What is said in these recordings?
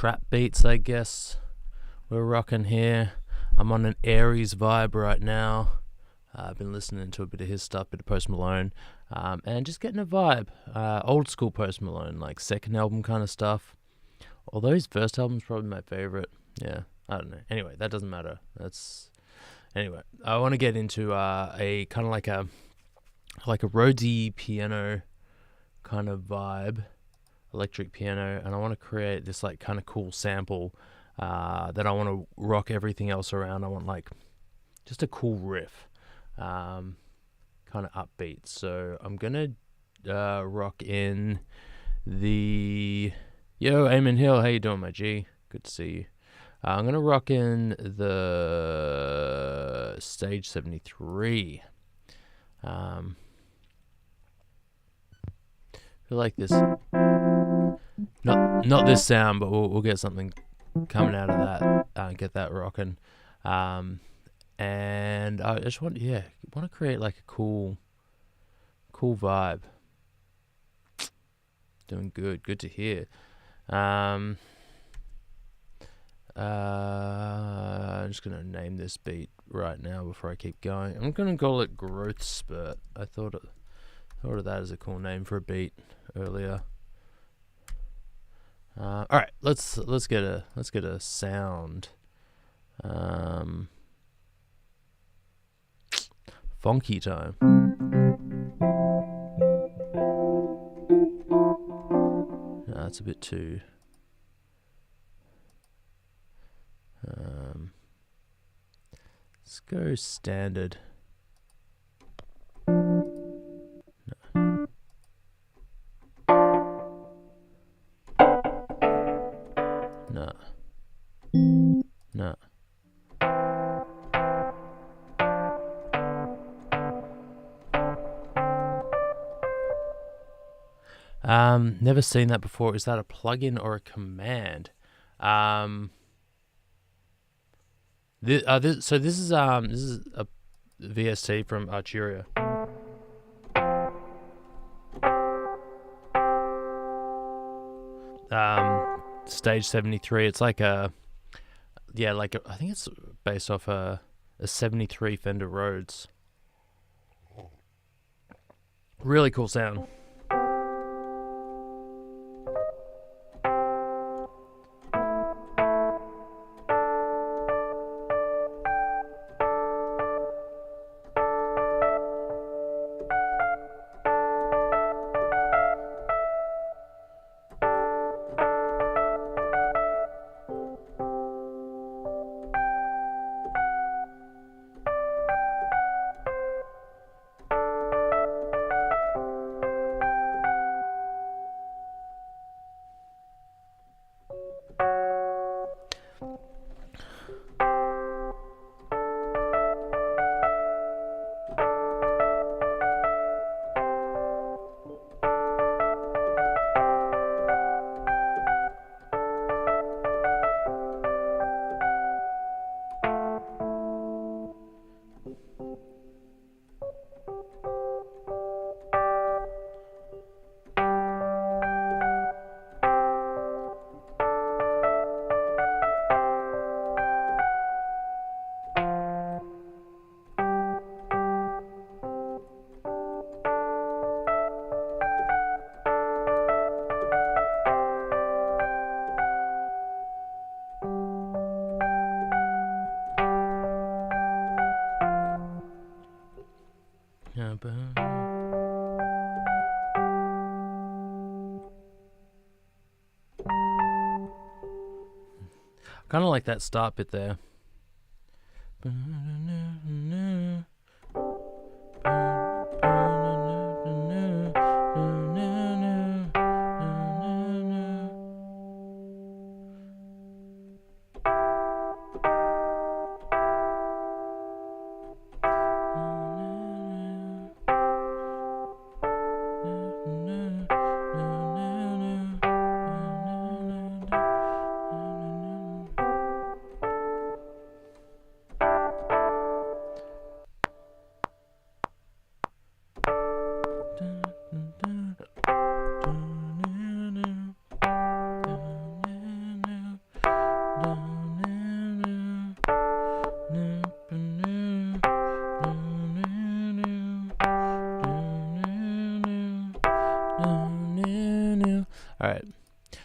trap beats, I guess we're rocking here. I'm on an Aries vibe right now. I've been listening to a bit of his stuff, bit of Post Malone, and just getting a vibe. Old school Post Malone, like second album kind of stuff. Although his first album's probably my favorite. Yeah, I don't know. Anyway, that doesn't matter. Anyway, I want to get into a kind of like a Rhodesy piano kind of vibe, electric piano, and I want to create this like kind of cool sample that I want to rock everything else around. I want like just a cool riff, kind of upbeat. So I'm gonna rock in the Eamon Hill. How you doing, my G? Good to see you. I'm gonna rock in the Stage 73. I feel like this, not this sound, but we'll get something coming out of that. Get that rocking, and I just want to create like a cool vibe. Doing good to hear. I'm just gonna name this beat right now before I keep going. I'm gonna call it Growth Spurt. I thought of that as a cool name for a beat earlier. All right, let's get a sound. Funky time. No, that's a bit too. Let's go standard. No. Never seen that before. Is that a plugin or a command? This is a VST from Arturia. Stage 73. It's like I think it's based off a 73 Fender Rhodes. Really cool sound. Kind of like that start bit there.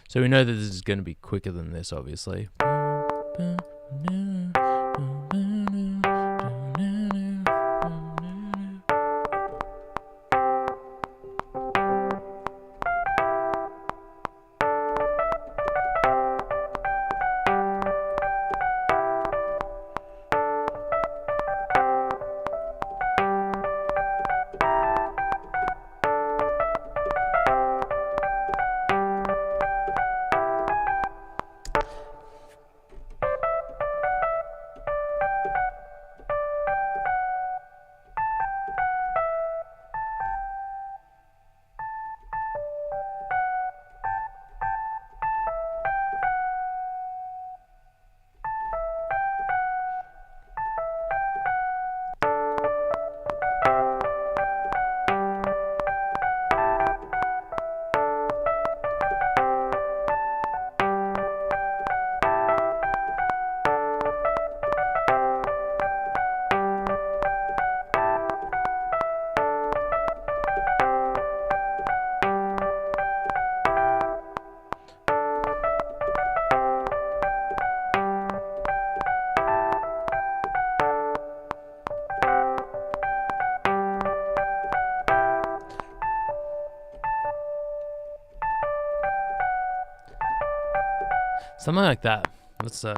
So we know that this is going to be quicker than this, obviously. Something like that. Let's my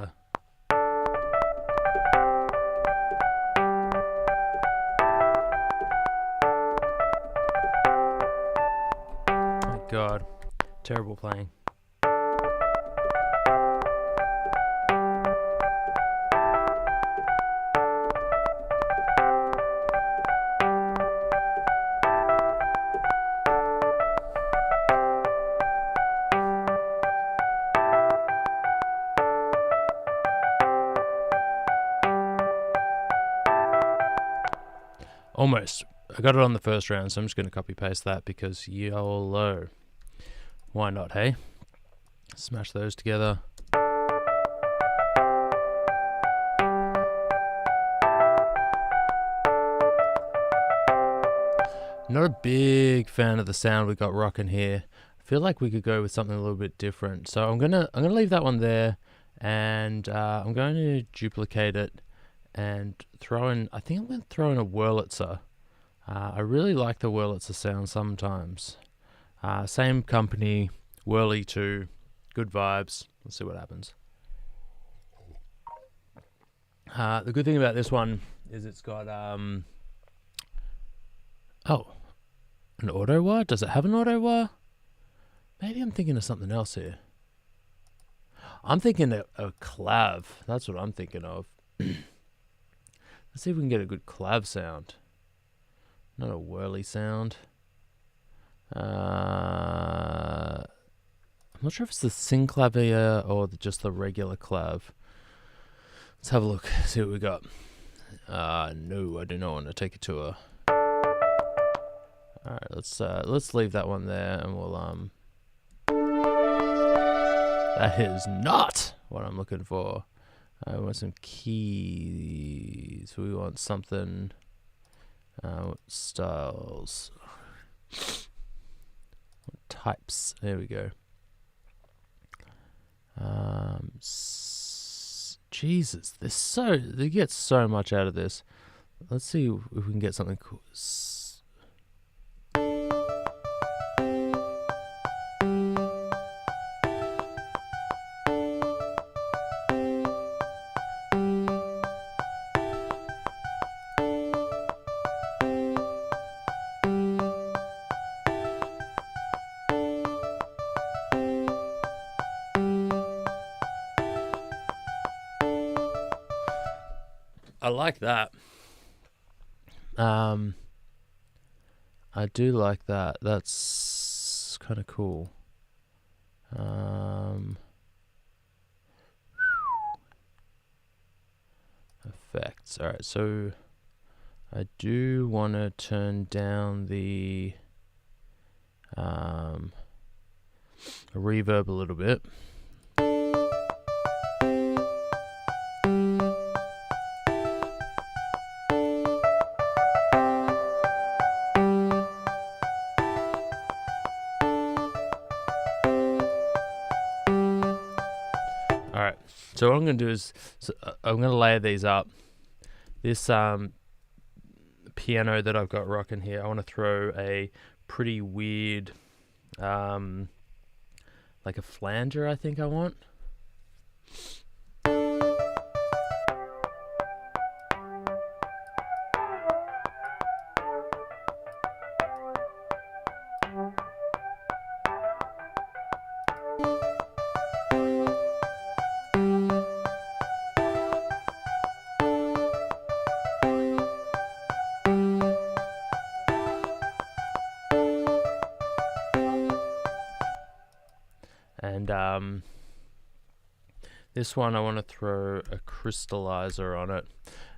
God, terrible playing. Almost. I got it on the first round, so I'm just going to copy paste that because YOLO. Why not, hey? Smash those together. Not a big fan of the sound we got rocking here. I feel like we could go with something a little bit different. So I'm gonna leave that one there, and I'm going to duplicate it and throw in, I think I'm going to throw in a Wurlitzer. I really like the Wurlitzer sound sometimes. Same company, Whirly 2, good vibes. Let's see what happens. The good thing about this one is it's got, oh, an auto wah? Does it have an auto wah? Maybe I'm thinking of something else here. I'm thinking a clav. That's what I'm thinking of. Let's see if we can get a good clav sound. Not a whirly sound. I'm not sure if it's the synclavier or just the regular clav. Let's have a look, see what we got. No, I do not want to take a tour. Alright, let's leave that one there, and we'll that is not what I'm looking for. I want some keys. We want something. Styles. Types. There we go. Jesus, they get so much out of this. Let's see if we can get something cool. I like that. I do like that. That's kind of cool. Effects. All right, so I do want to turn down the reverb a little bit. Alright, so what I'm going to do is, I'm going to layer these up. This piano that I've got rocking here, I want to throw a pretty weird, like a flanger, I think I want. And this one I want to throw a crystallizer on it,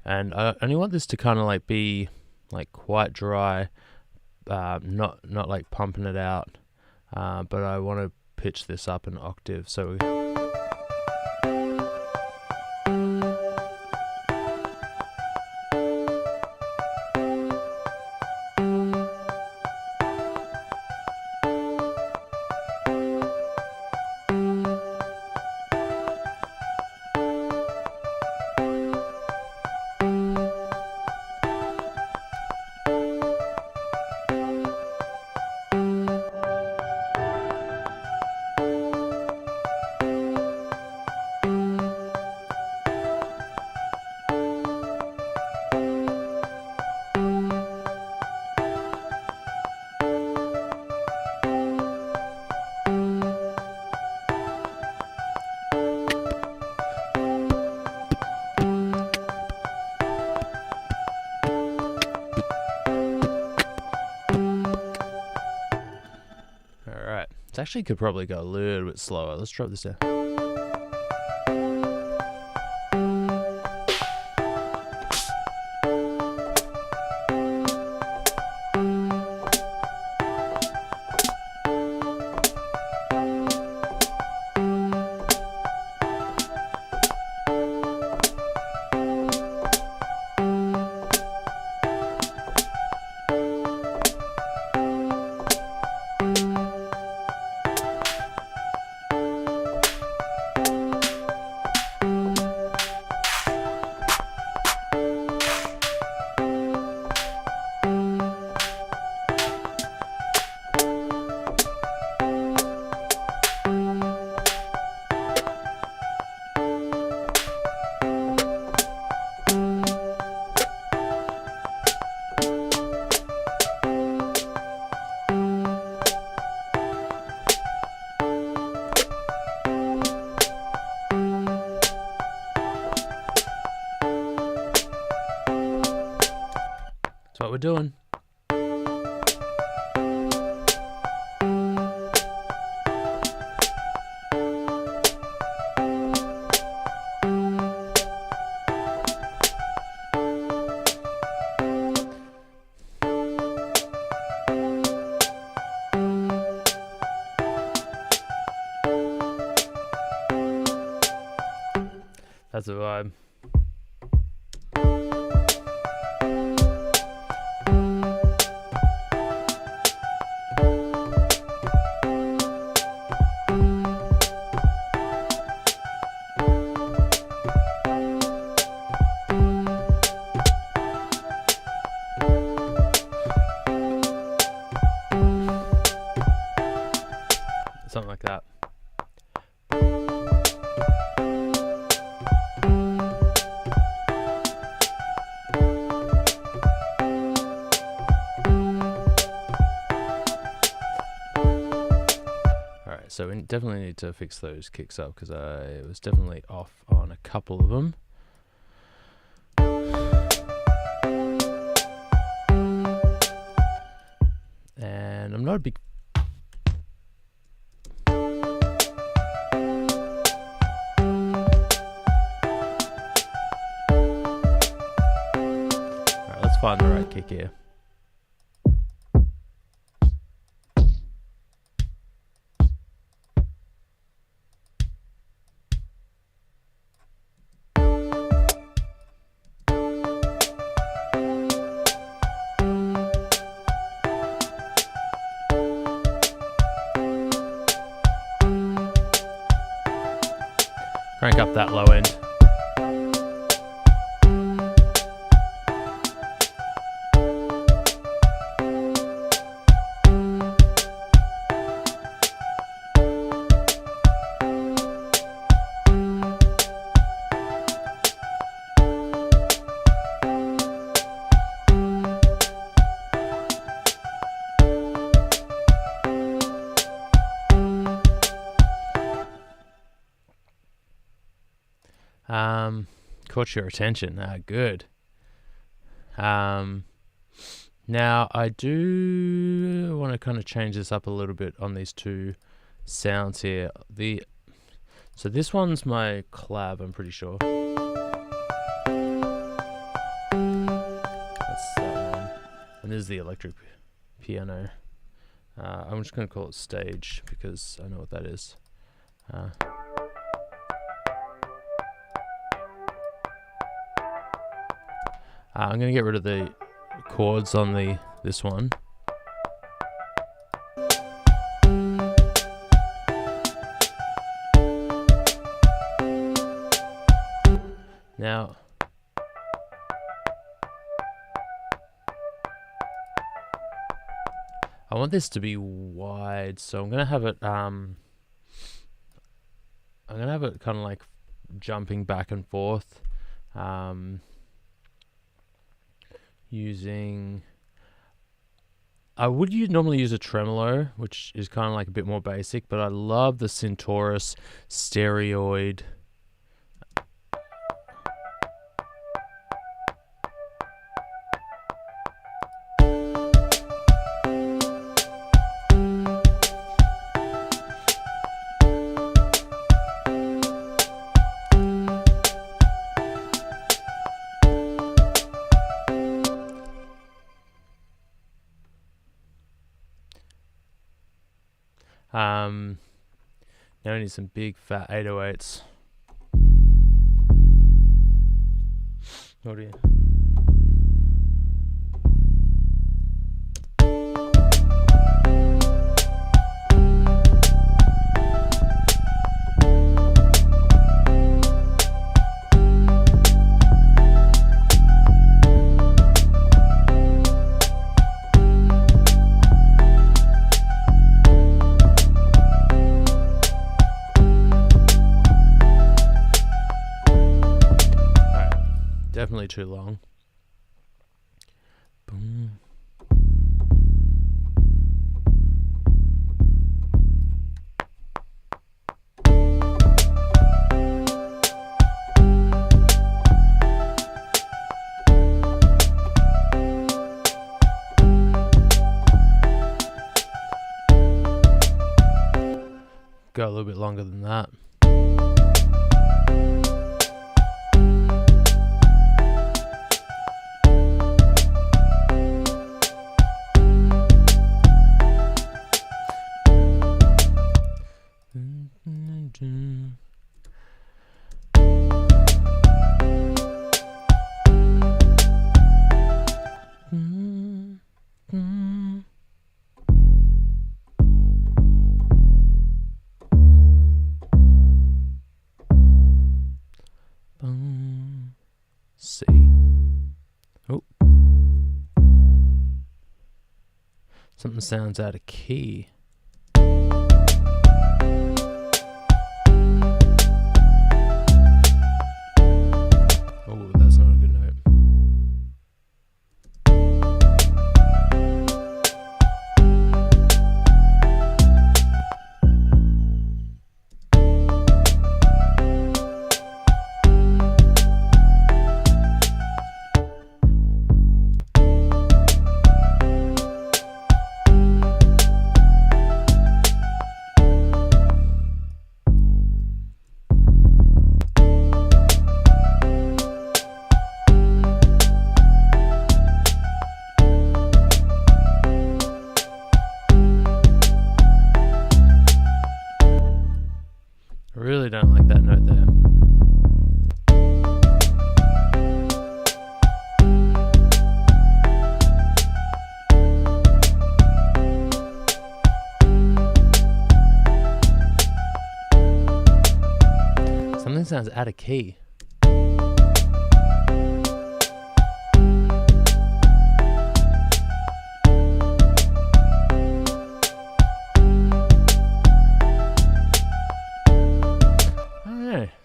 and I only want this to kind of like be like quite dry, not like pumping it out, but I want to pitch this up an octave, so it actually could probably go a little bit slower. Let's drop this down. That's what we're doing. That's a vibe. Something like that. Alright, so we definitely need to fix those kicks up because I was definitely off on a couple of them. And I'm not a big find the right kick here. Crank up that low end. Caught your attention. Good. Now I do want to kind of change this up a little bit on these two sounds here. So this one's my collab, I'm pretty sure. That's that one. And this is the electric piano. I'm just going to call it stage because I know what that is. I'm going to get rid of the chords on this one. Now, I want this to be wide, so I'm going to have it kind of like jumping back and forth. I would normally use a tremolo, which is kind of like a bit more basic, but I love the Centaurus stereoid. Now I need some big fat 808s. What do you? Definitely too long. Boom. Go a little bit longer than that. C. Oh. Something sounds out of key. Oh, that's not a good note. Something sounds out of key.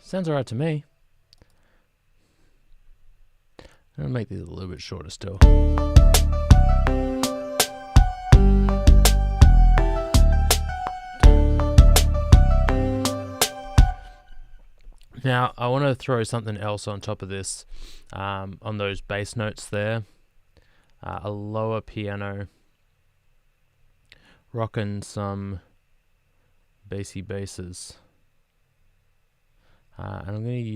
Sounds alright to me. I'm gonna make these a little bit shorter still. Now I want to throw something else on top of this, on those bass notes there. A lower piano, rocking some bassy basses. And I'm going to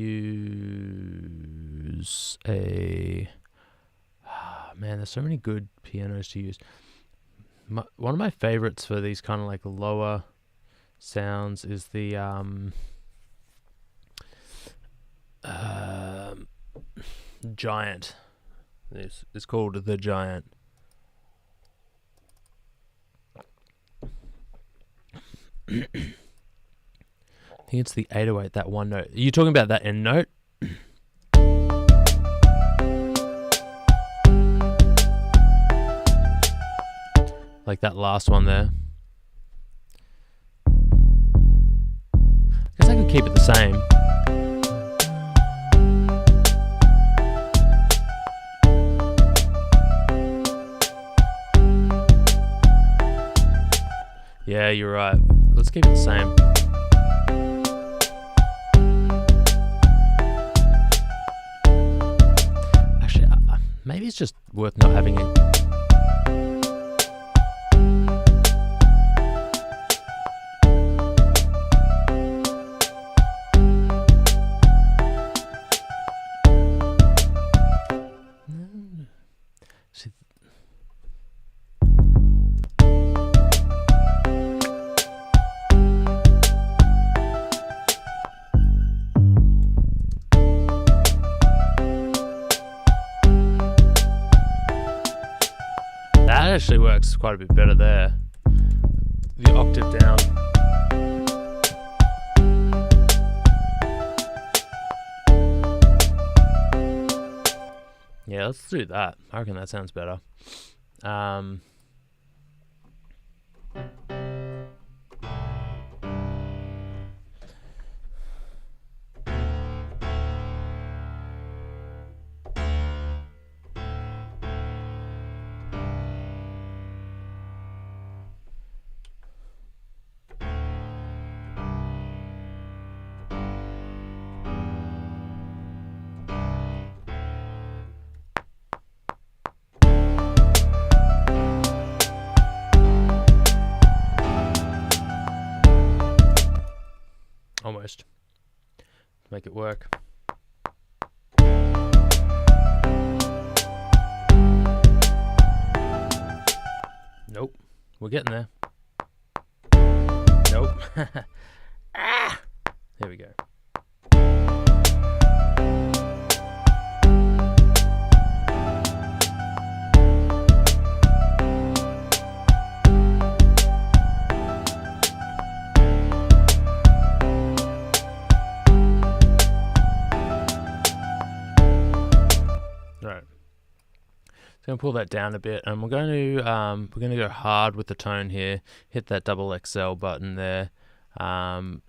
use a... man, there's so many good pianos to use. One of my favorites for these kind of like lower sounds is the... Giant. This is called the Giant. I think it's the 808, that one note. Are you talking about that end note? Like that last one there. I guess I could keep it the same. Yeah, you're right. Let's keep it the same. Maybe it's just worth not having it. Actually works quite a bit better there. The octave down. Yeah, let's do that. I reckon that sounds better. Almost. Make it work. Nope. We're getting there. Nope. Ah! There we go. So I'm going to pull that down a bit, and we're going to go hard with the tone here. Hit that double XL button there. No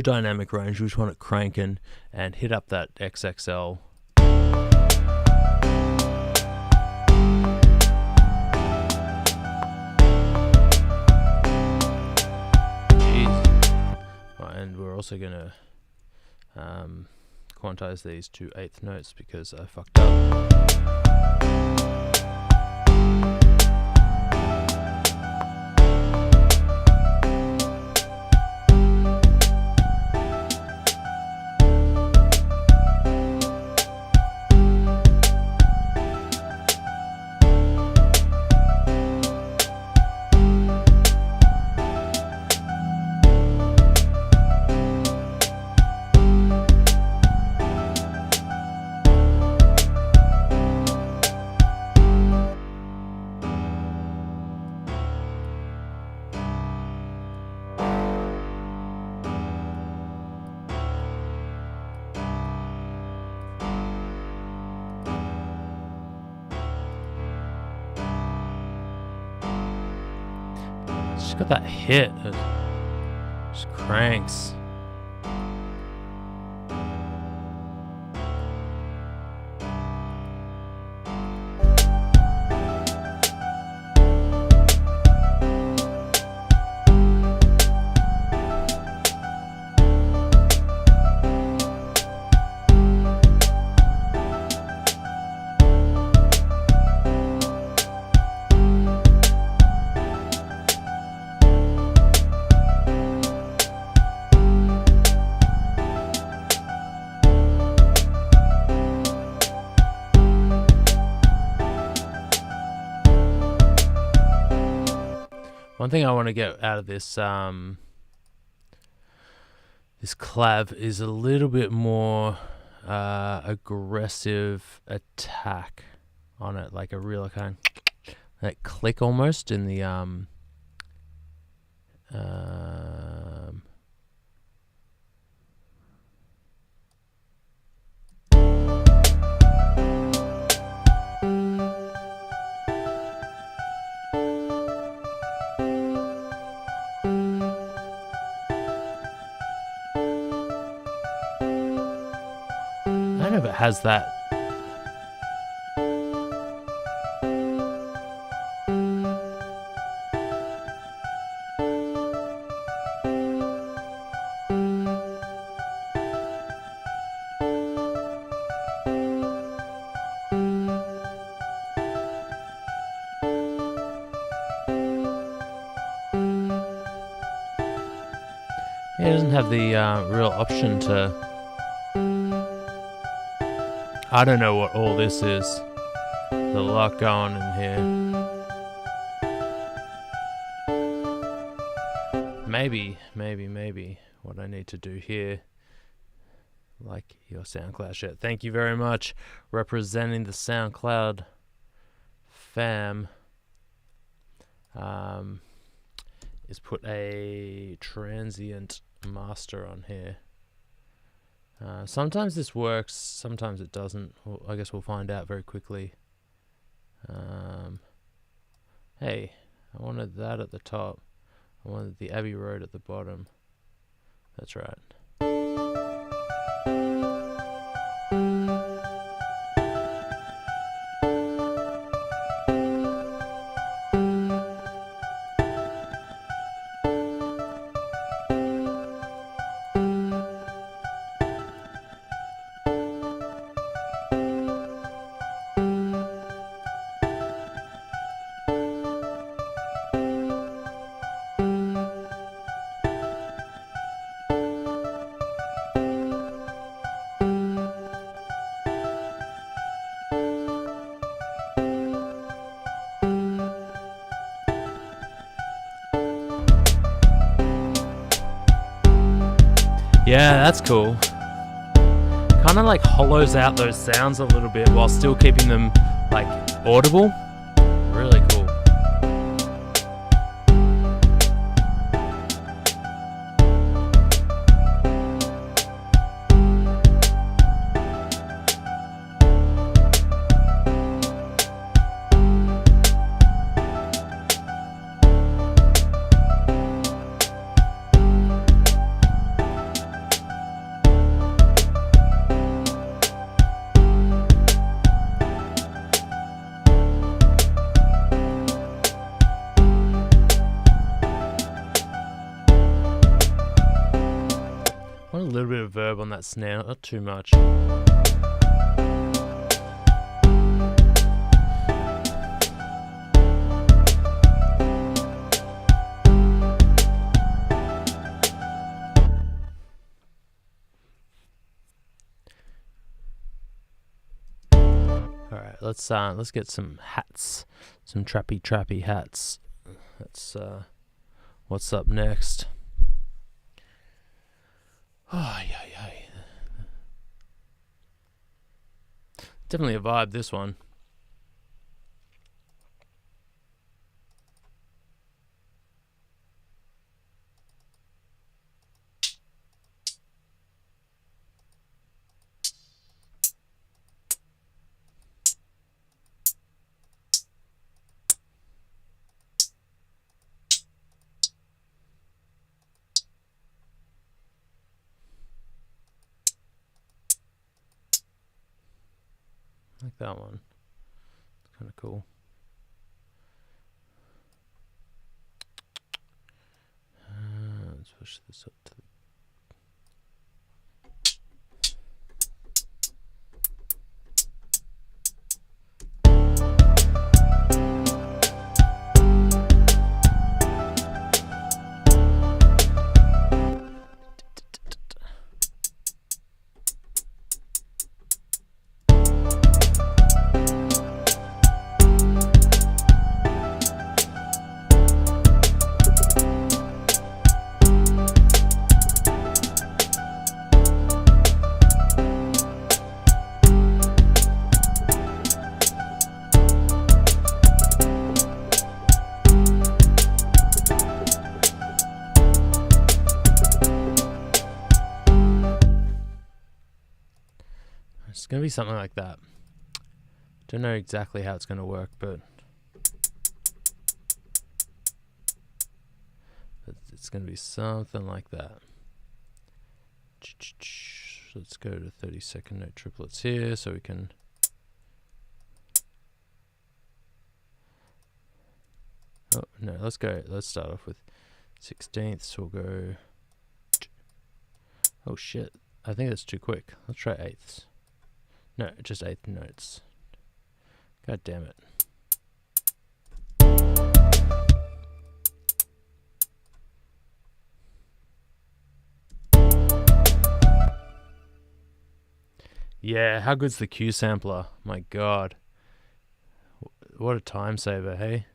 dynamic range. We just want it cranking, and hit up that XXL. Jeez. Right, and we're also going to quantize these to 8th notes because I fucked up. Just got that hit. It just cranks. One thing I want to get out of this this collab is a little bit more aggressive attack on it, like a real kind of like click almost in the I don't know if it has that. Yeah, it doesn't have the real option to. I don't know what all this is. There's a lot going in here. Maybe what I need to do here, like your SoundCloud shit. Thank you very much, representing the SoundCloud fam. Is put a transient master on here. Sometimes this works, sometimes it doesn't. Well, I guess we'll find out very quickly. Hey, I wanted that at the top. I wanted the Abbey Road at the bottom. That's right. Yeah, that's cool. Kind of like hollows out those sounds a little bit while still keeping them like audible. Really cool. A little bit of verb on that snare, not too much. All right, let's get some hats, some trappy hats. That's what's up next. Oh, yeah. Definitely a vibe, this one. like that one. It's kind of cool. Let's push this up to the It's going to be something like that. Don't know exactly how it's going to work, but it's going to be something like that. Let's go to 30-second note triplets here so we can... Oh, no, let's start off with 16ths. We'll go... Oh, shit. I think that's too quick. Let's try 8ths. No, just 8th notes. God damn it. Yeah, how good's the Q sampler? My god. What a time saver, hey?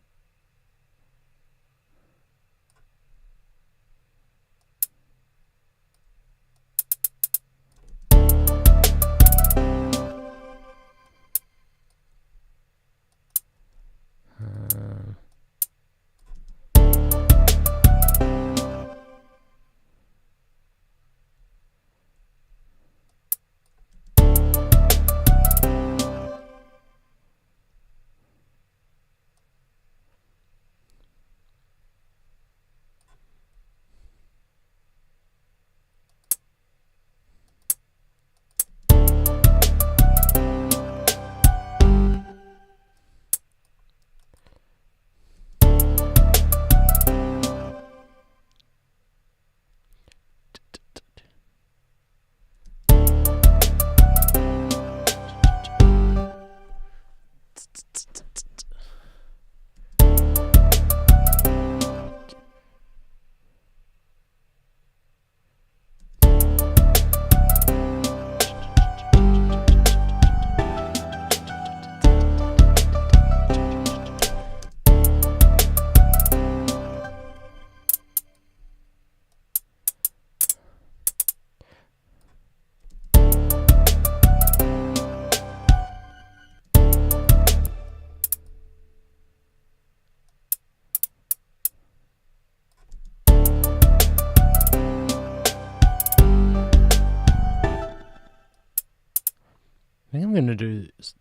I think I'm going to do this.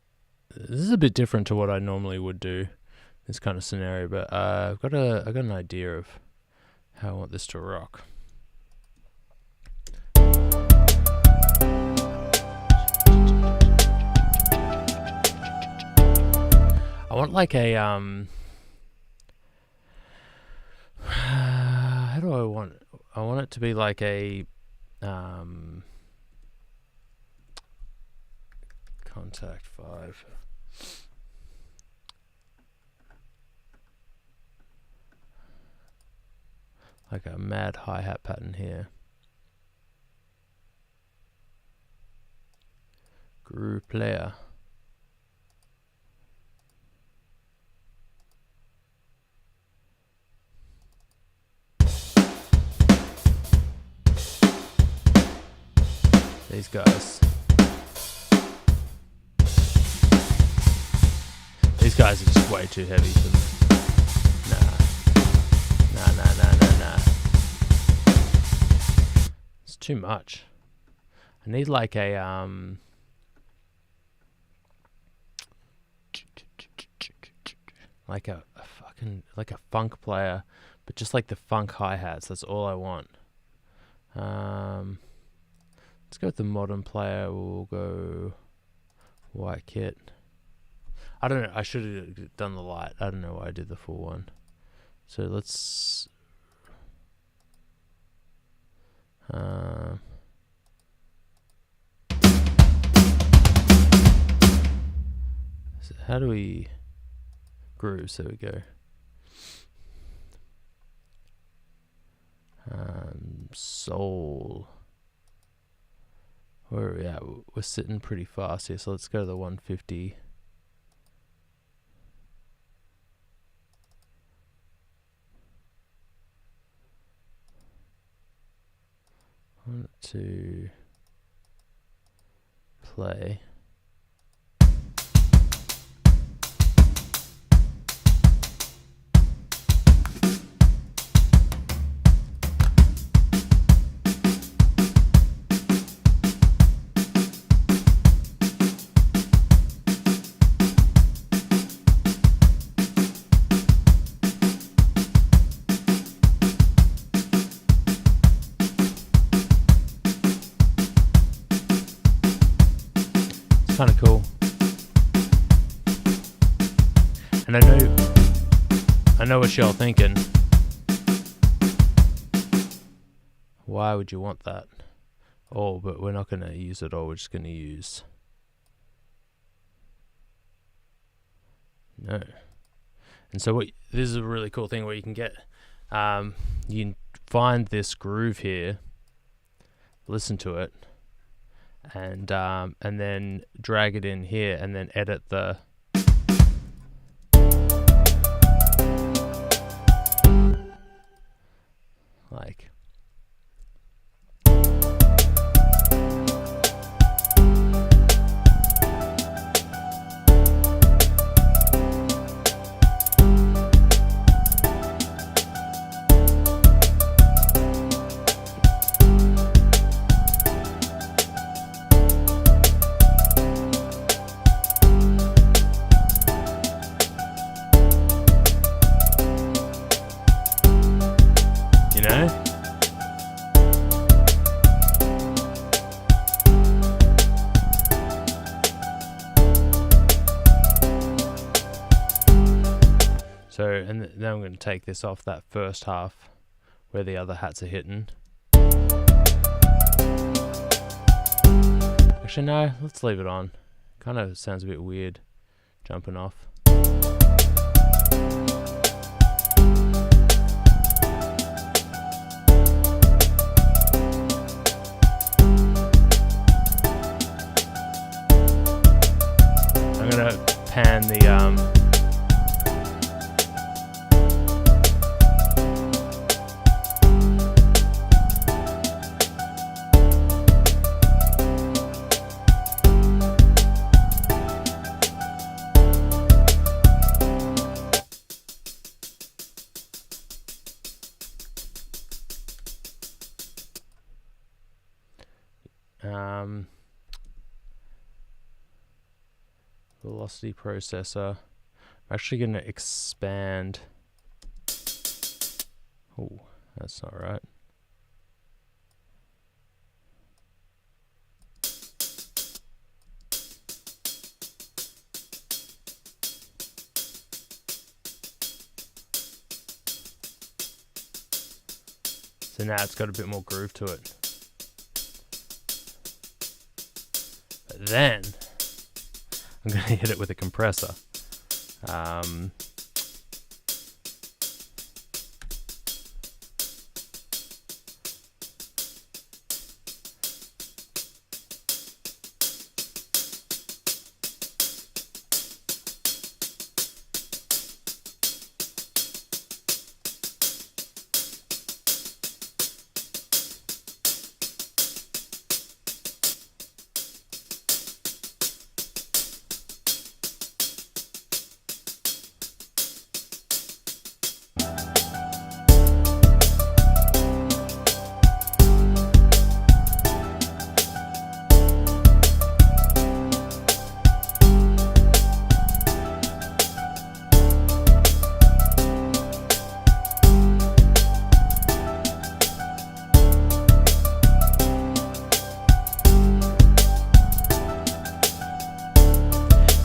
This is a bit different to what I normally would do, this kind of scenario, but I've got an idea of how I want this to rock. I want like a how do I want it? I want it to be like a contact 5. Like a mad hi-hat pattern here. Group player. These guys. These guys are just way too heavy for me. Nah. It's too much. I need like a like a fucking like a funk player, but just like the funk hi-hats. That's all I want. Let's go with the modern player. We'll go white kit. I don't know. I should have done the light. I don't know why I did the full one. So let's. So how do we groove? So we go. Soul. Where are we at? We're sitting pretty fast here, so let's go to the 150. Want to play. Kind of cool, and I know what y'all thinking. Why would you want that? Oh, but we're not going to use it all. We're just going to use no. And so this is a really cool thing where you can get you can find this groove here, listen to it, and then drag it in here and then edit the like so, and then I'm going to take this off that first half where the other hats are hitting. Actually, no, let's leave it on. Kind of sounds a bit weird jumping off. I'm going to pan the velocity processor. I'm actually going to expand. Oh, that's not right. So now it's got a bit more groove to it. But then I'm going to hit it with a compressor.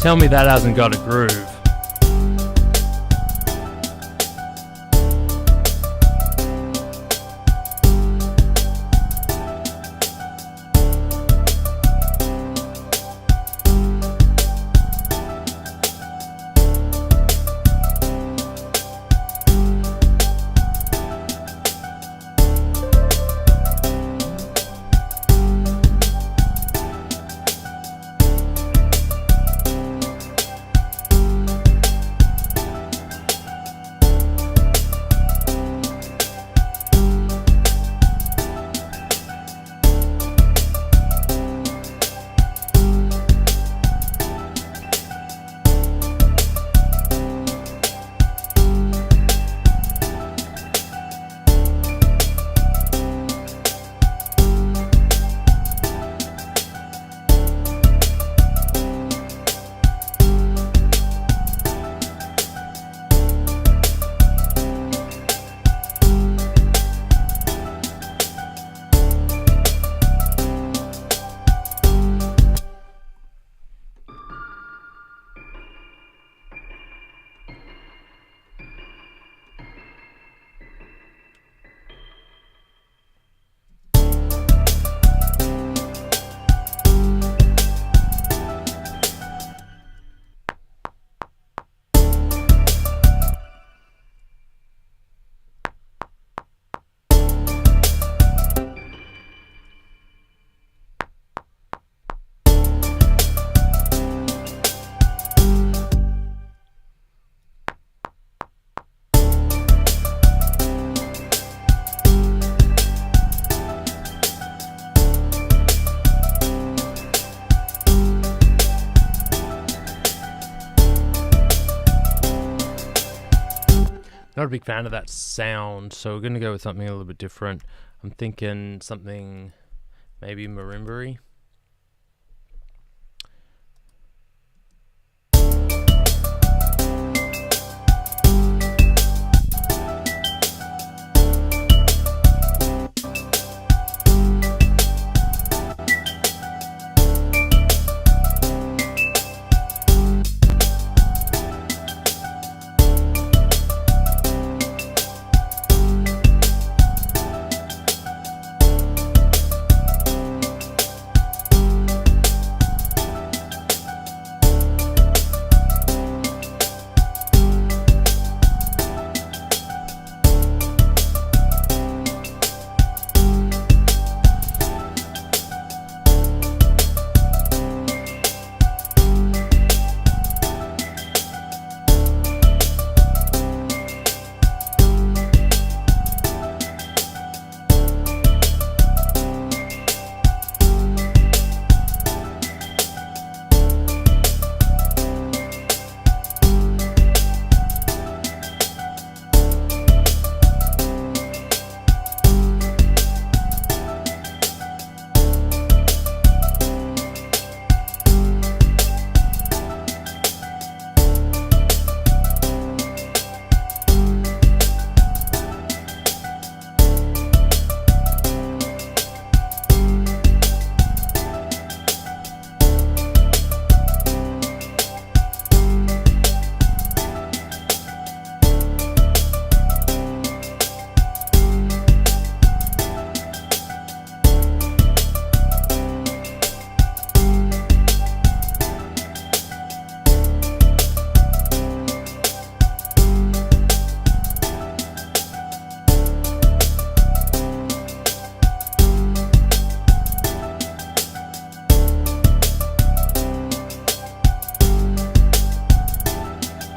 Tell me that hasn't got a groove. Not a big fan of that sound, so we're going to go with something a little bit different. I'm thinking something maybe marimba-y.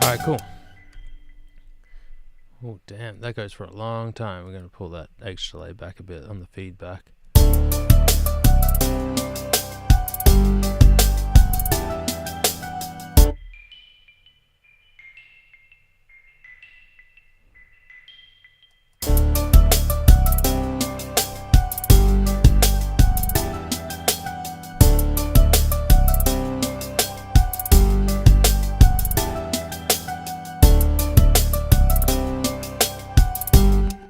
Alright, cool. Oh, damn, that goes for a long time. We're going to pull that H delay back a bit on the feedback.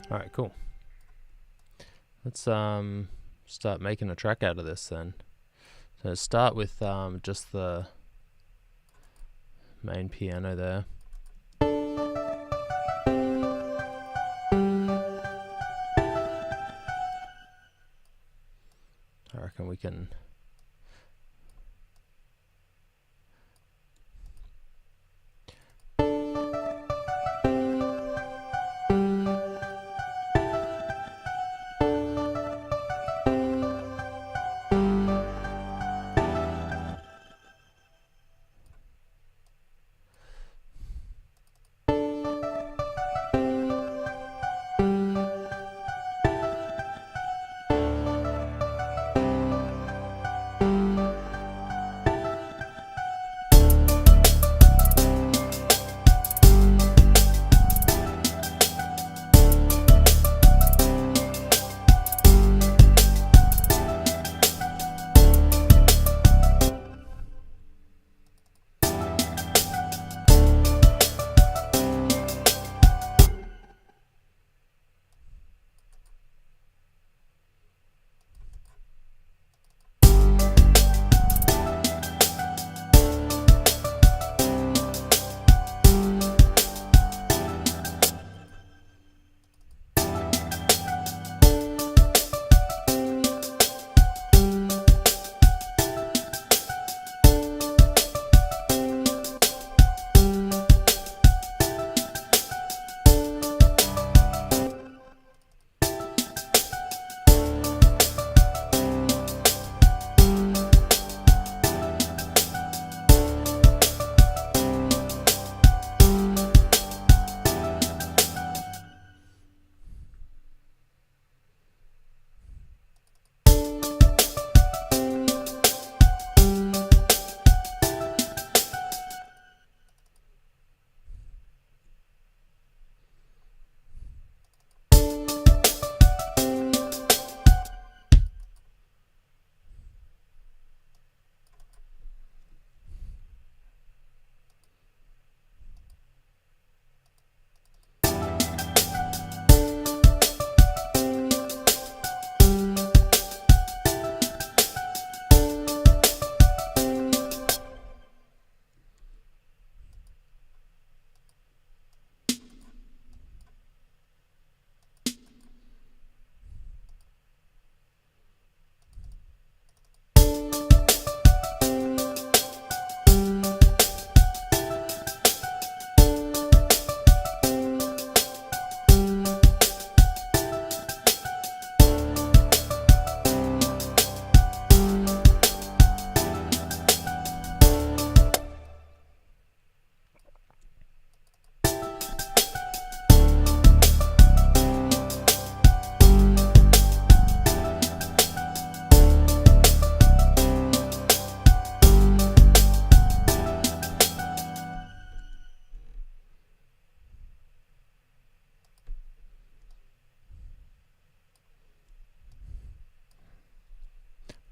Alright, cool. Let's start making a track out of this then. So start with just the main piano there. I reckon we can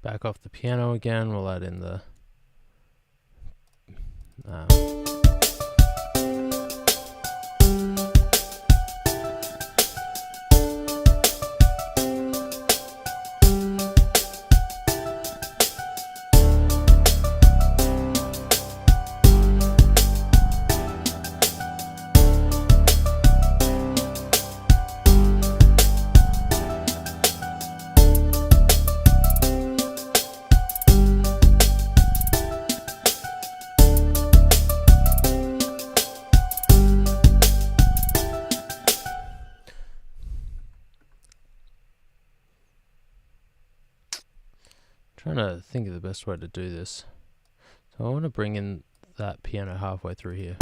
back off the piano again. We'll add in the trying to think of the best way to do this. So I want to bring in that piano halfway through here.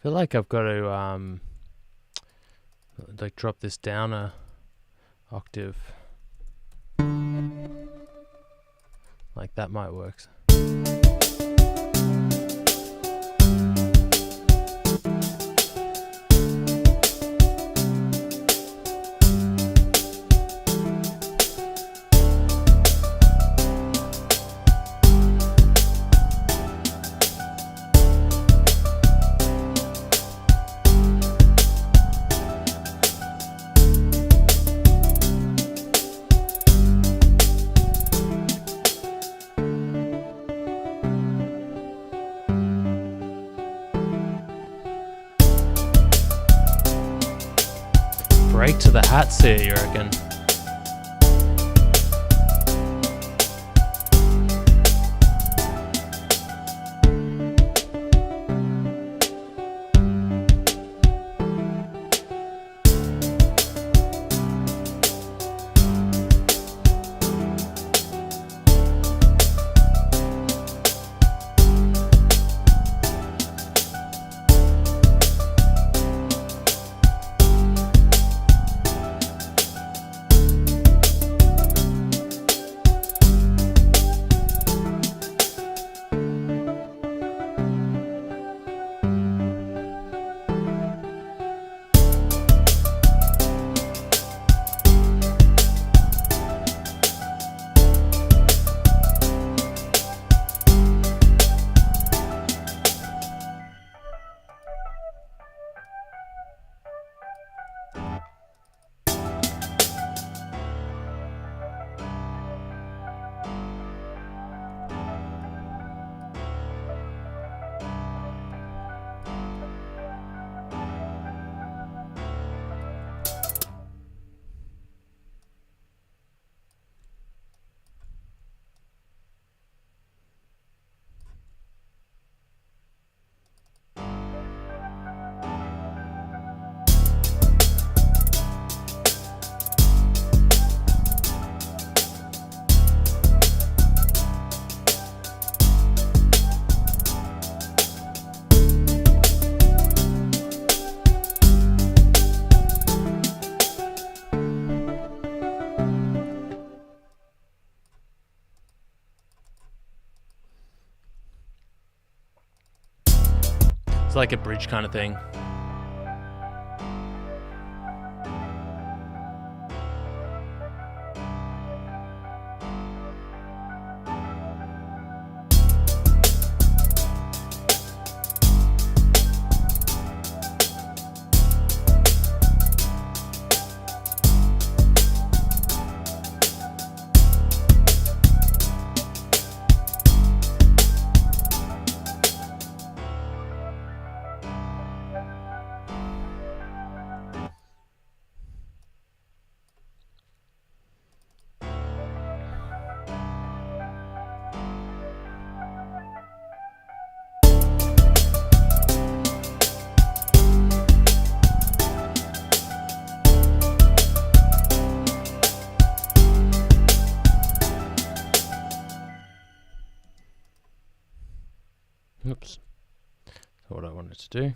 feel like I've got to like drop this down a octave. Like that might work. Break to the hats here, you reckon? It's like a bridge kind of thing. Oops. That's what I wanted to do.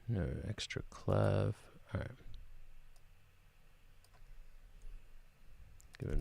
No extra clav. Alright. Give it.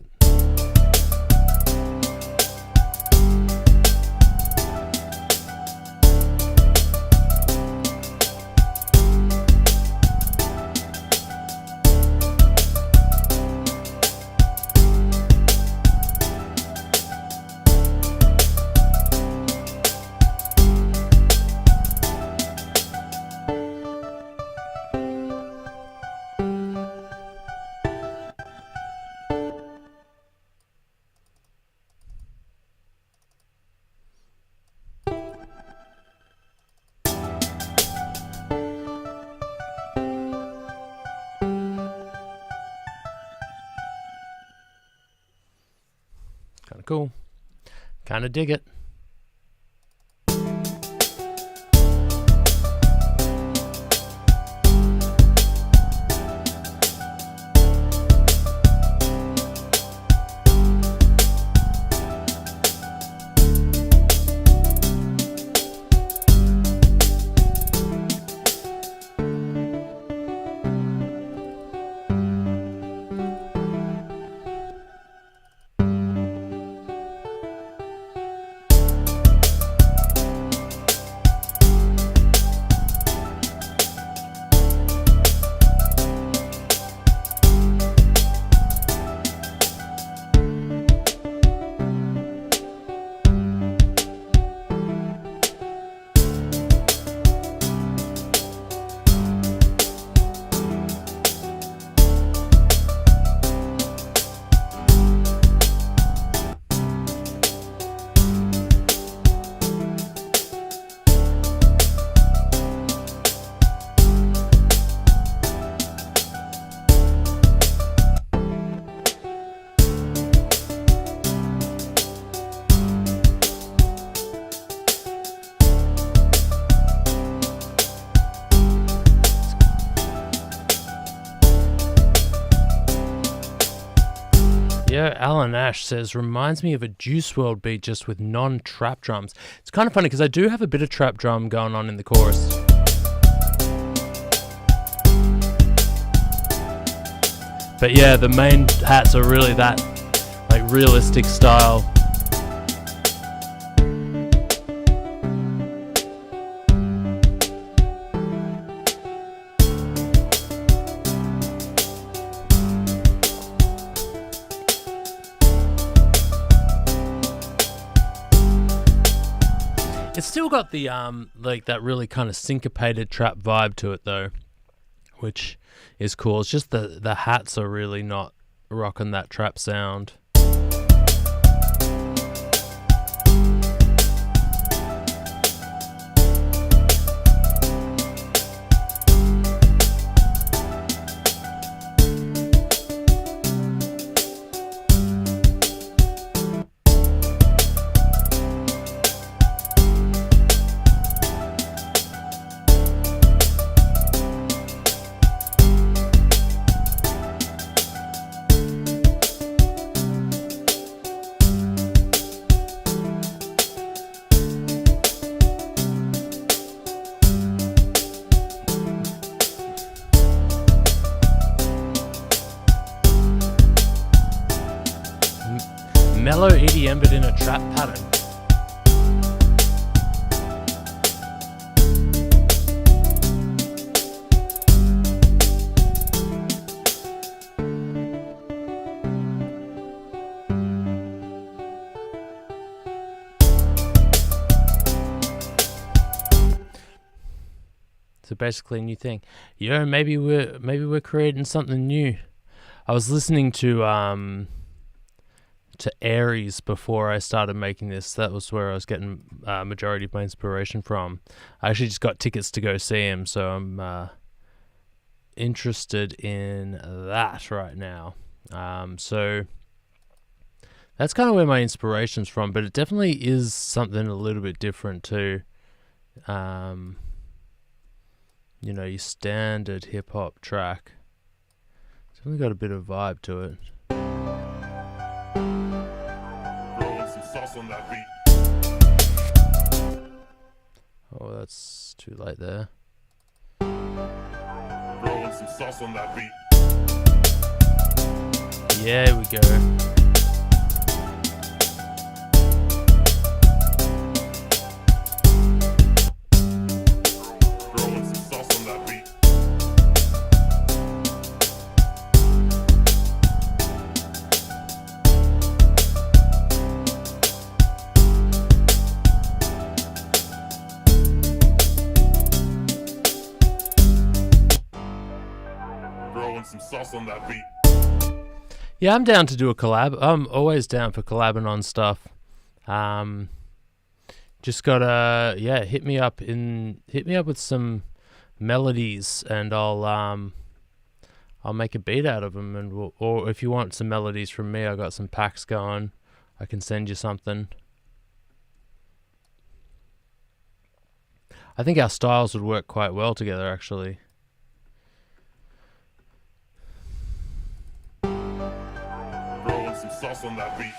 Kind of cool. Kind of dig it. Yeah, Alan Ash says, reminds me of a Juice WRLD beat just with non-trap drums. It's kind of funny because I do have a bit of trap drum going on in the chorus. But yeah, the main hats are really that like realistic style. It's still got the like that really kind of syncopated trap vibe to it though, which is cool. It's just the hats are really not rocking that trap sound. Mellow EDM but in a trap pattern. So basically a new thing. Yo, maybe we're creating something new. I was listening to Aries before I started making this. That was where I was getting majority of my inspiration from. I actually just got tickets to go see him, so I'm interested in that right now. So that's kind of where my inspiration's from, but it definitely is something a little bit different too. You know, your standard hip-hop track. It's definitely got a bit of vibe to it. On that beat. Oh, that's too late there. Throwing some sauce on that beat. Yeah, here we go. Throwing some sauce on that beat. Some sauce on that beat. Yeah, I'm down to do a collab. I'm always down for collabing on stuff. Just gotta hit me up with some melodies, and I'll make a beat out of them. And or if you want some melodies from me, I got some packs going. I can send you something. I think our styles would work quite well together, actually. Some sauce on that beat.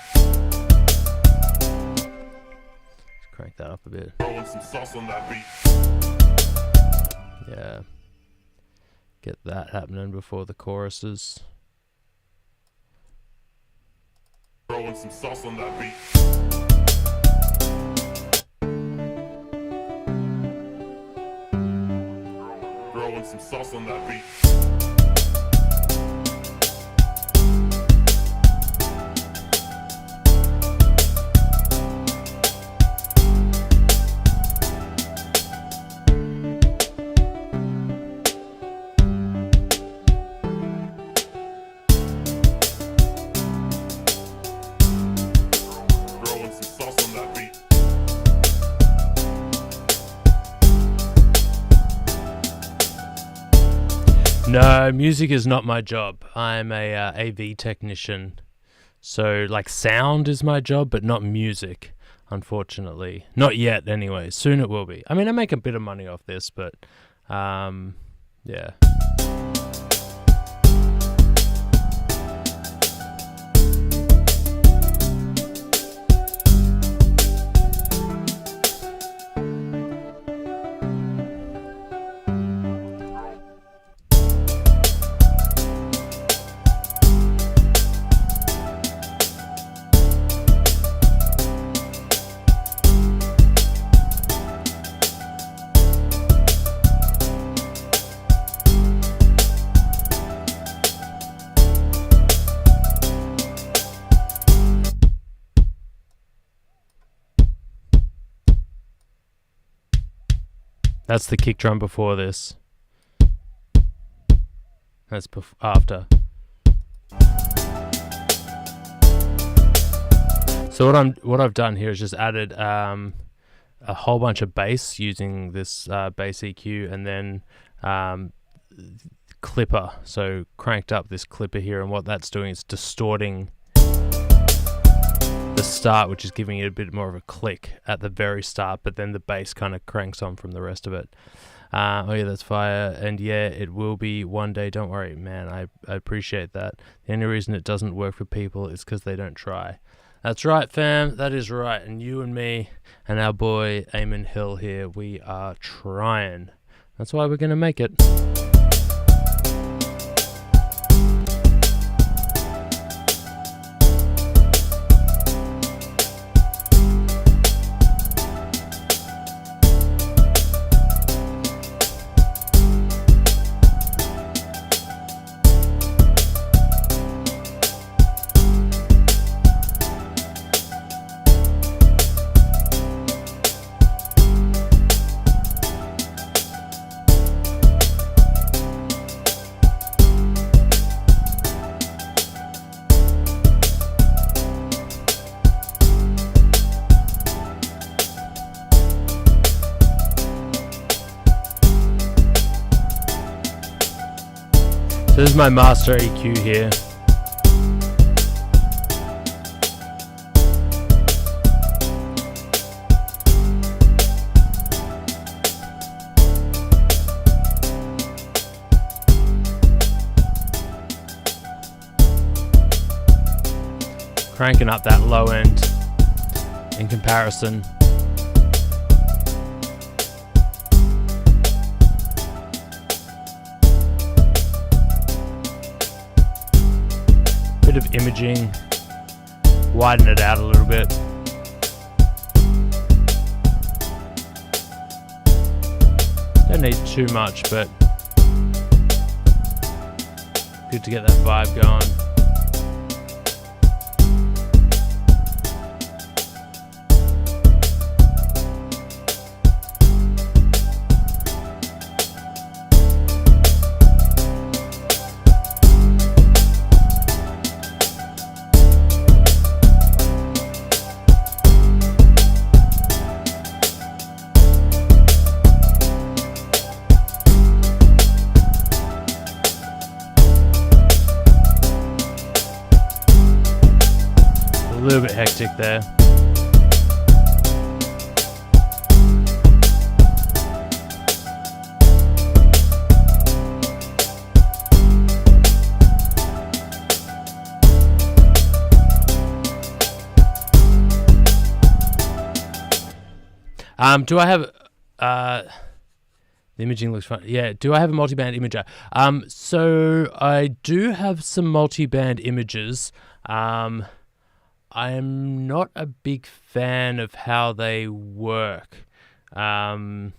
Let's crank that up a bit. Throwing some sauce on that beat. Yeah. Get that happening before the choruses. Throwing some sauce on that beat. Throwing some sauce on that beat. No, music is not my job. I'm a AV technician. So, like, sound is my job, but not music, unfortunately. Not yet, anyway. Soon it will be. I mean, I make a bit of money off this, but, yeah. That's the kick drum before this. That's after. So what I've done here is just added a whole bunch of bass using this bass EQ, and then clipper. So cranked up this clipper here, and what that's doing is distorting the start, which is giving it a bit more of a click at the very start, but then the bass kind of cranks on from the rest of it. Oh yeah, that's fire. And yeah, it will be one day. Don't worry, man. I appreciate that. The only reason it doesn't work for people is because they don't try. That's right, fam. That is right. And you and me and our boy Eamon Hill here, we are trying. That's why we're going to make it. So this is my master EQ here. Cranking up that low end in comparison. Bit of imaging, widen it out a little bit. Don't need too much, but good to get that vibe going. A little bit hectic there. Do I have the imaging looks fun. Yeah, do I have a multi-band imager? So I do have some multi-band images. I'm not a big fan of how they work. I'm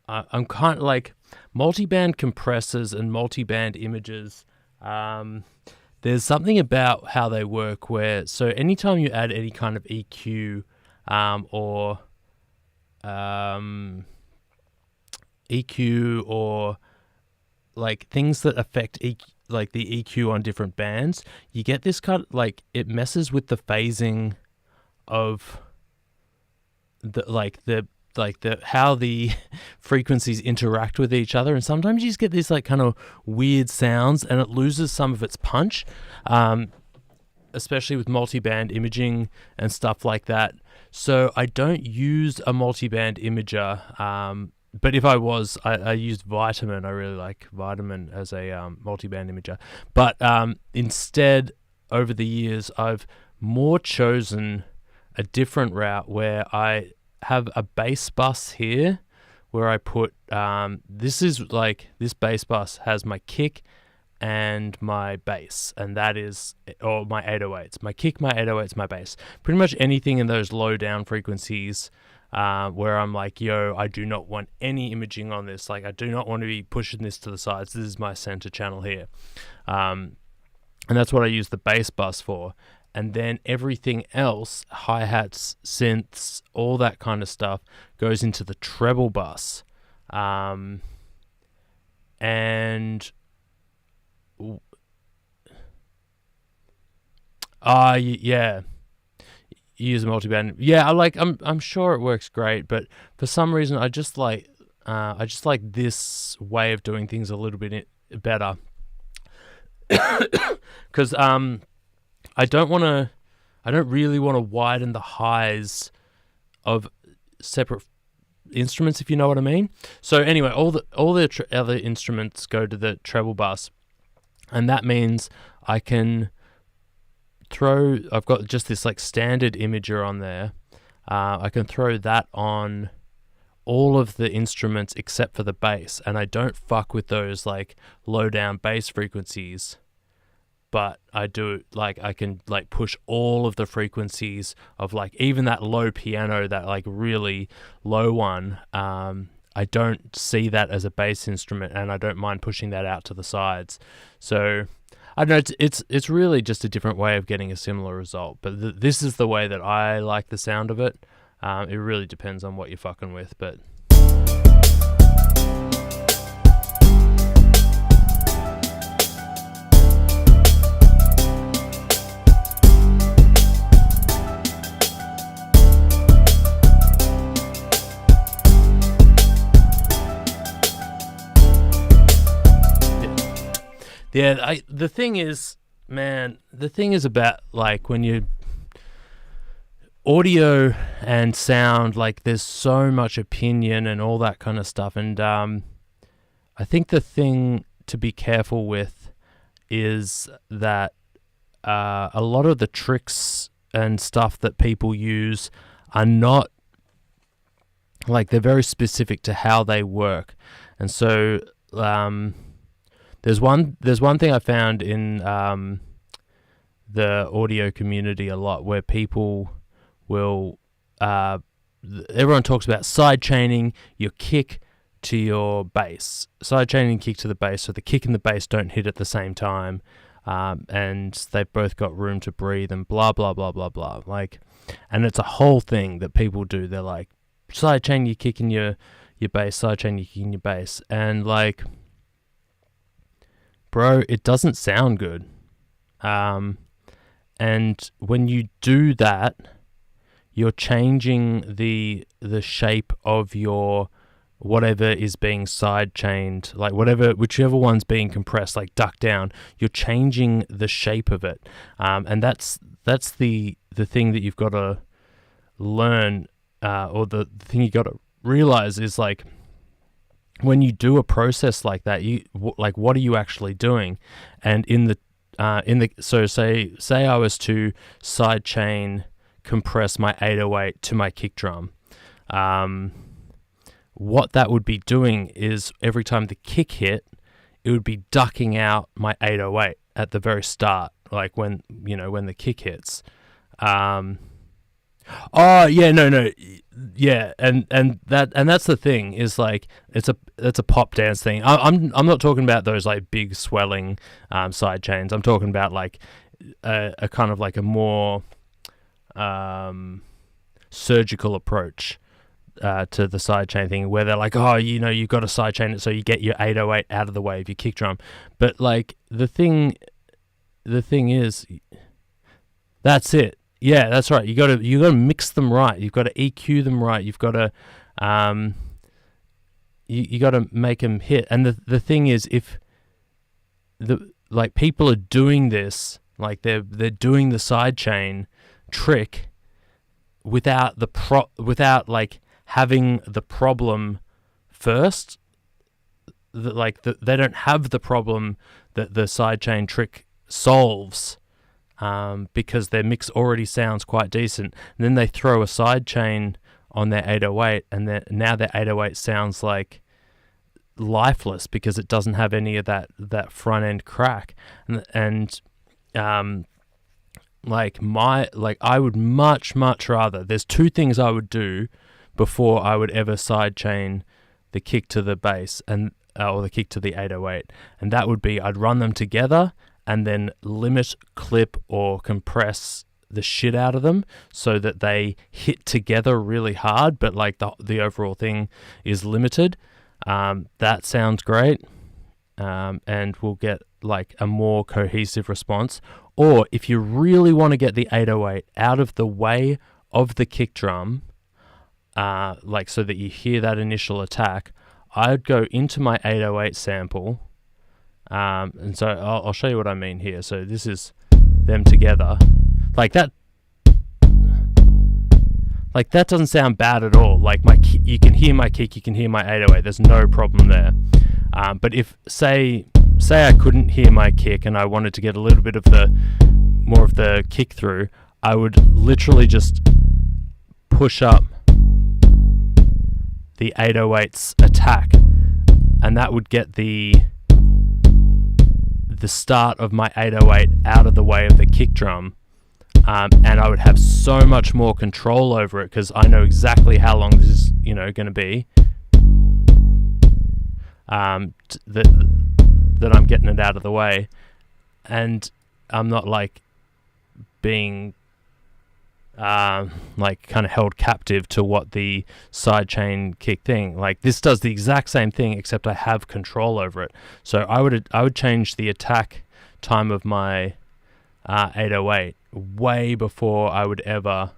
kind of like multi-band compressors and multi-band images. There's something about how they work where, so anytime you add any kind of EQ or like things that affect EQ, like the EQ on different bands, you get this kind of like, it messes with the phasing of the how the frequencies interact with each other, and sometimes you just get this like kind of weird sounds and it loses some of its punch, especially with multi-band imaging and stuff like that. So I don't use a multi-band imager, but if I was, I used Vitamin. I really like Vitamin as a multi-band imager. But instead, over the years, I've more chosen a different route where I have a bass bus here, where I put, this bass bus has my kick and my bass, and that is, or my 808s. My kick, my 808s, my bass. Pretty much anything in those low down frequencies, where I'm like, yo, I do not want any imaging on this. Like, I do not want to be pushing this to the sides. This is my center channel here. And that's what I use the bass bus for. and then everything else, hi-hats, synths, all that kind of stuff, goes into the treble bus. And yeah, you use a multiband. Yeah, I'm sure it works great, but for some reason I just like this way of doing things a little bit better. Because I don't really want to widen the highs of separate instruments, if you know what I mean. So anyway, all the other instruments go to the treble bus, and that means I can I've got just this like standard imager on there. I can throw that on all of the instruments except for the bass, and I don't fuck with those like low down bass frequencies, but I do, like, I can like push all of the frequencies of like even that low piano, that like really low one. I don't see that as a bass instrument, and I don't mind pushing that out to the sides. So I don't know, it's really just a different way of getting a similar result, but this is the way that I like the sound of it. It really depends on what you're fucking with, but yeah, the thing is about like when you audio and sound, like there's so much opinion and all that kind of stuff, and I think the thing to be careful with is that a lot of the tricks and stuff that people use are not, like, they're very specific to how they work. And so there's one thing I found in the audio community a lot, where people will everyone talks about side chaining your kick to your bass, side chaining kick to the bass, so the kick and the bass don't hit at the same time, and they've both got room to breathe, and blah blah blah blah blah. Like, and it's a whole thing that people do. They're like, side chain your kick and your bass, side chain your kick and your bass, and like, bro, it doesn't sound good. And when you do that, you're changing the shape of your whatever is being side chained, like whichever one's being compressed, like duck down. You're changing the shape of it, and that's the thing that you've got to learn, or the thing you got to realize is, like, when you do a process like that, what are you actually doing? And so say I was to side chain compress my 808 to my kick drum, what that would be doing is every time the kick hit, it would be ducking out my 808 at the very start, like when the kick hits. And that's the thing, is like it's a pop dance thing. I'm not talking about those like big swelling side chains. I'm talking about like a kind of like a more surgical approach to the side chain thing, where they're like, you've got to side chain it so you get your 808 out of the way of your kick drum. But like the thing is, that's it. Yeah, that's right. You got to mix them right. You've got to EQ them right. You've got to you got to make them hit. And the thing is, if people are doing this, like they're doing the side chain trick without like having the problem first, they don't have the problem that the side chain trick solves, because their mix already sounds quite decent, and then they throw a side chain on their 808, and now their 808 sounds like lifeless because it doesn't have any of that front end crack. And I would much rather, there's two things I would do before I would ever side chain the kick to the bass or the kick to the 808, and that would be, I'd run them together, and then limit, clip, or compress the shit out of them so that they hit together really hard, but like the overall thing is limited. That sounds great, and we'll get like a more cohesive response. Or if you really want to get the 808 out of the way of the kick drum, like so that you hear that initial attack, I'd go into my 808 sample, and so I'll show you what I mean here. So this is them together. Like that doesn't sound bad at all. Like you can hear my kick, you can hear my 808. There's no problem there. But if say I couldn't hear my kick and I wanted to get a little bit of more of the kick through, I would literally just push up the 808's attack, and that would get the start of my 808 out of the way of the kick drum. And I would have so much more control over it because I know exactly how long this is, going to be. That I'm getting it out of the way, and I'm not like being like kind of held captive to what the sidechain kick thing. Like this does the exact same thing, except I have control over it. So I would change the attack time of my 808 way before I would ever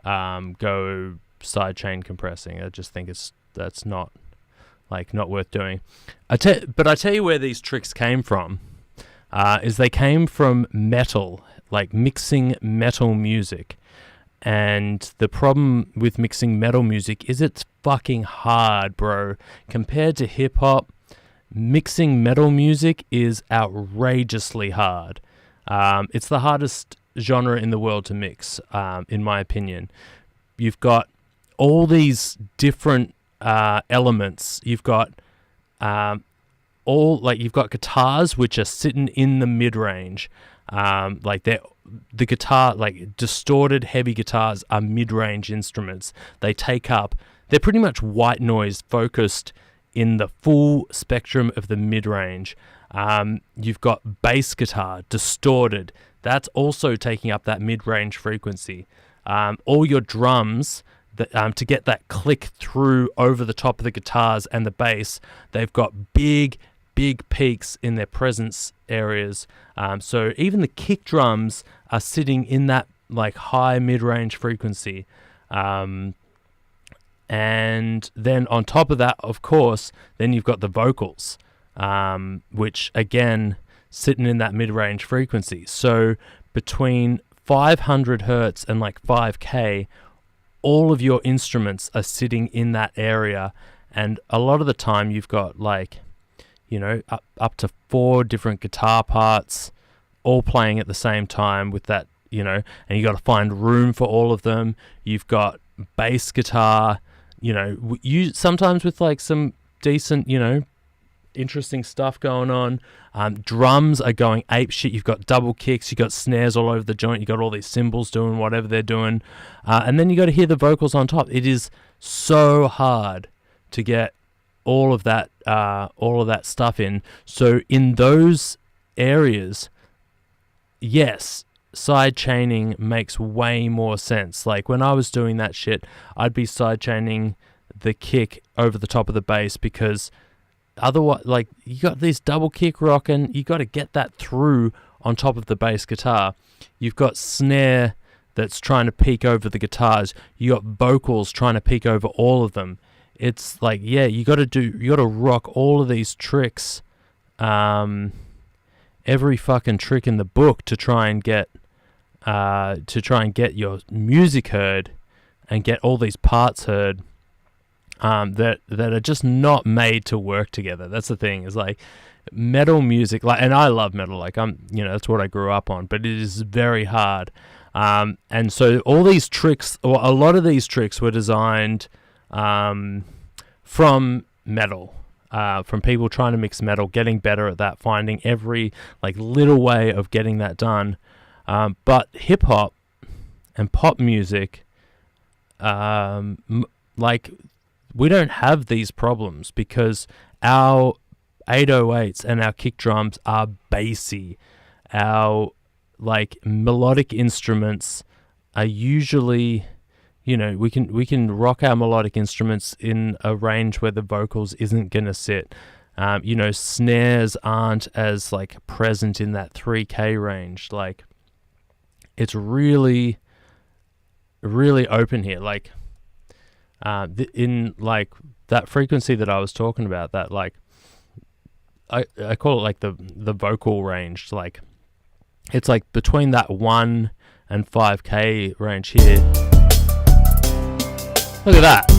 go sidechain compressing. I just think that's not worth doing. But I tell you where these tricks came from, is they came from metal, like mixing metal music. And the problem with mixing metal music is it's fucking hard, bro. Compared to hip hop, mixing metal music is outrageously hard. It's the hardest genre in the world to mix, in my opinion. You've got all these different elements. You've got you've got guitars which are sitting in the mid-range. The guitar, like distorted heavy guitars, are mid-range instruments. They're pretty much white noise focused in the full spectrum of the mid-range. You've got bass guitar, distorted. That's also taking up that mid-range frequency. All your drums, to get that click through over the top of the guitars and the bass, they've got big peaks in their presence areas. So even the kick drums are sitting in that like high mid-range frequency. And then on top of that, of course, then you've got the vocals, which again, sitting in that mid-range frequency. So between 500 hertz and like 5K, all of your instruments are sitting in that area. And a lot of the time you've got like, up to 4 different guitar parts all playing at the same time with that, and you got to find room for all of them. You've got bass guitar, you sometimes with like some decent, interesting stuff going on. Drums are going ape shit. You've got double kicks, you've got snares all over the joint, you've got all these cymbals doing whatever they're doing. And then you got to hear the vocals on top. It is so hard to get all of that stuff in. So in those areas, yes, side chaining makes way more sense. Like when I was doing that shit, I'd be side chaining the kick over the top of the bass, because otherwise, like, you got this double kick rocking, you got to get that through on top of the bass guitar. You've got snare that's trying to peek over the guitars. You got vocals trying to peek over all of them. It's like, yeah, you got to rock all of these tricks, every fucking trick in the book to try and get your music heard and get all these parts heard, that are just not made to work together. That's the thing, is like metal music, like, and I love metal, like that's what I grew up on, but it is very hard. And so all these tricks, or a lot of these tricks, were designed from metal, from people trying to mix metal, getting better at that, finding every like little way of getting that done. But hip hop and pop music, like, we don't have these problems because our 808s and our kick drums are bassy. our like melodic instruments are usually, you know, we can rock our melodic instruments in a range where the vocals isn't gonna sit. You know, snares aren't as like present in that 3K range. Like, it's really, really open here. Like, in like that frequency that I was talking about, that like I call it like the vocal range. Like, it's like between that 1 and 5K range here. Look at that.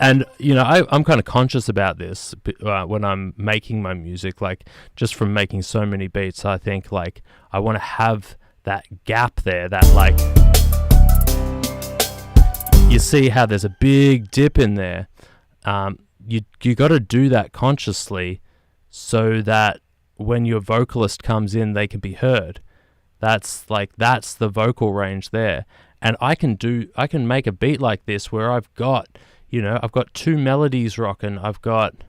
And you know, I'm kind of conscious about this when I'm making my music. Like, just from making so many beats, I think like I want to have that gap there, that like, you see how there's a big dip in there. You got to do that consciously so that when your vocalist comes in, they can be heard. That's the vocal range there. And I can make a beat like this where I've got 2 melodies rocking. I've got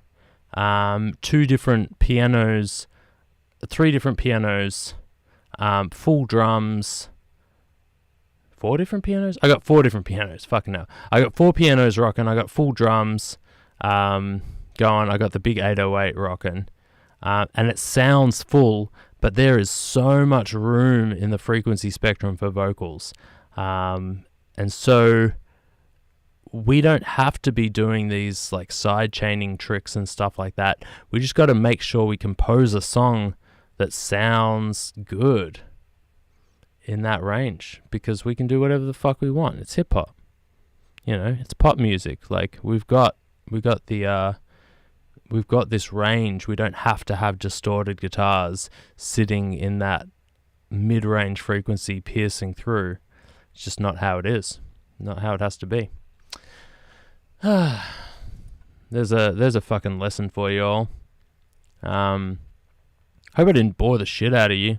3 different pianos, full drums, 4 different pianos? I got 4 different pianos, fucking hell. I got 4 pianos rocking, I got full drums going, I got the big 808 rocking, and it sounds full, but there is so much room in the frequency spectrum for vocals. And so we don't have to be doing these like side chaining tricks and stuff like that. We just got to make sure we compose a song that sounds good in that range, because we can do whatever the fuck we want. It's hip hop, you know, it's pop music. Like, we've got this range. We don't have to have distorted guitars sitting in that mid-range frequency piercing through. It's just not how it is, not how it has to be. There's a fucking lesson for you all. Hope I didn't bore the shit out of you.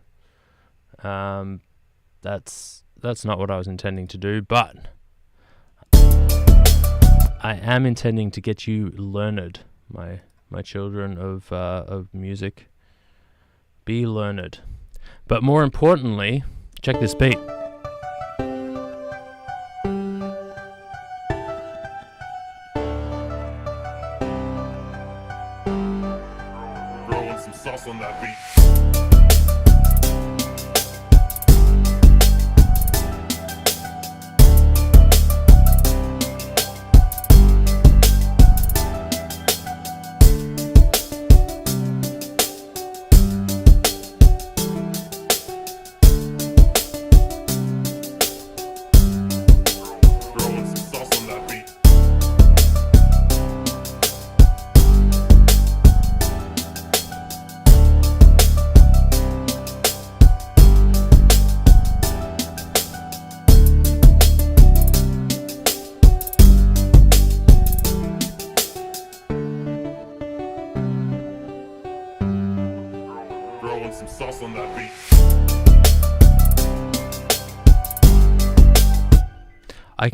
That's not what I was intending to do, but I am intending to get you learned, my children of music. Be learned. But more importantly, check this beat. Throwing some sauce on that beat. Some sauce on that beat. I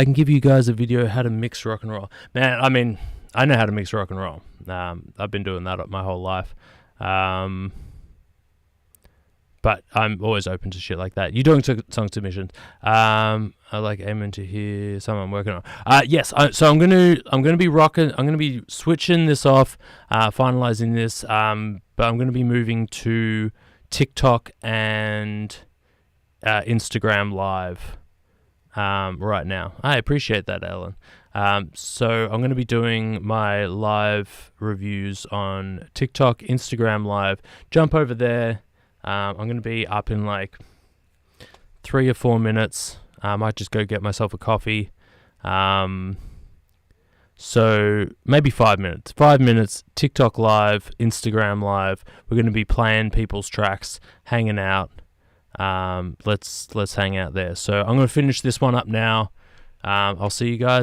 can give you guys a video how to mix rock and roll. Man, I mean, I know how to mix rock and roll. I've been doing that my whole life. But I'm always open to shit like that. You're doing song submissions. I like aiming to hear something I'm working on. Yes. So I'm gonna be rocking. I'm gonna be switching this off, finalizing this. But I'm gonna be moving to TikTok and Instagram Live right now. I appreciate that, Ellen. So I'm gonna be doing my live reviews on TikTok, Instagram Live. Jump over there. I'm going to be up in like 3 or 4 minutes. I might just go get myself a coffee. So maybe 5 minutes. 5 minutes, TikTok Live, Instagram Live. We're going to be playing people's tracks, hanging out. Let's hang out there. So I'm going to finish this one up now. I'll see you guys